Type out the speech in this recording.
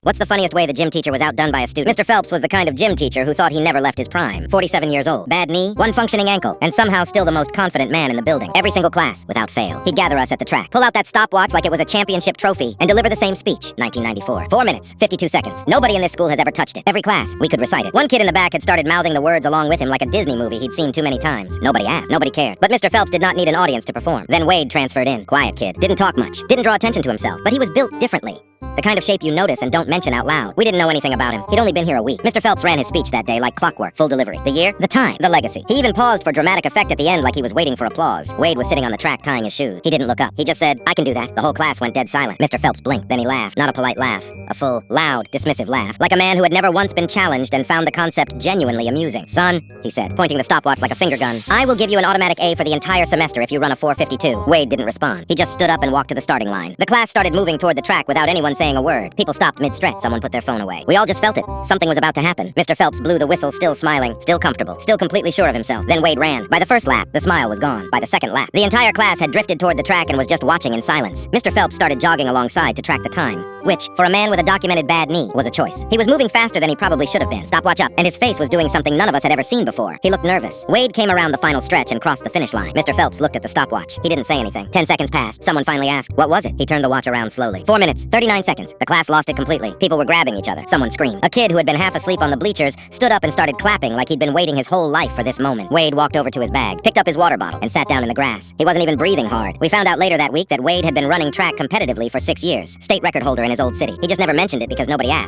What's the funniest way the gym teacher was outdone by a student? Mr. Phelps was the kind of gym teacher who thought he never left his prime. 47 years old, bad knee, one functioning ankle, and somehow still the most confident man in the building. Every single class, without fail. He'd gather us at the track, pull out that stopwatch like it was a championship trophy, and deliver the same speech. 1994. 4 minutes, 52 seconds. Nobody in this school has ever touched it. Every class, we could recite it. One kid in the back had started mouthing the words along with him like a Disney movie he'd seen too many times. Nobody asked, nobody cared. But Mr. Phelps did not need an audience to perform. Then Wade transferred in. Quiet kid. Didn't talk much. Didn't draw attention to himself. But he was built differently. The kind of shape you notice and don't mention out loud. We didn't know anything about him. He'd only been here a week. Mr. Phelps ran his speech that day like clockwork, full delivery. The year, the time, the legacy. He even paused for dramatic effect at the end like he was waiting for applause. Wade was sitting on the track tying his shoes. He didn't look up. He just said, "I can do that." The whole class went dead silent. Mr. Phelps blinked, then he laughed. Not a polite laugh. A full, loud, dismissive laugh. Like a man who had never once been challenged and found the concept genuinely amusing. "Son," he said, pointing the stopwatch like a finger gun, "I will give you an automatic A for the entire semester if you run a 4:52. Wade didn't respond. He just stood up and walked to the starting line. The class started moving toward the track without anyone saying a word. People stopped mid-stretch. Someone put their phone away. We all just felt it. Something was about to happen. Mr. Phelps blew the whistle, still smiling, still comfortable, still completely sure of himself. Then Wade ran. By the first lap, the smile was gone. By the second lap, the entire class had drifted toward the track and was just watching in silence. Mr. Phelps started jogging alongside to track the time, which, for a man with a documented bad knee, was a choice. He was moving faster than he probably should have been. Stopwatch up, and his face was doing something none of us had ever seen before. He looked nervous. Wade came around the final stretch and crossed the finish line. Mr. Phelps looked at the stopwatch. He didn't say anything. 10 seconds passed. Someone finally asked, "What was it?" He turned the watch around slowly. 4 minutes, 39 seconds. The class lost it completely. People were grabbing each other. Someone screamed. A kid who had been half asleep on the bleachers stood up and started clapping like he'd been waiting his whole life for this moment. Wade walked over to his bag, picked up his water bottle, and sat down in the grass. He wasn't even breathing hard. We found out later that week that Wade had been running track competitively for 6 years. State record holder in his old city. He just never mentioned it because nobody asked.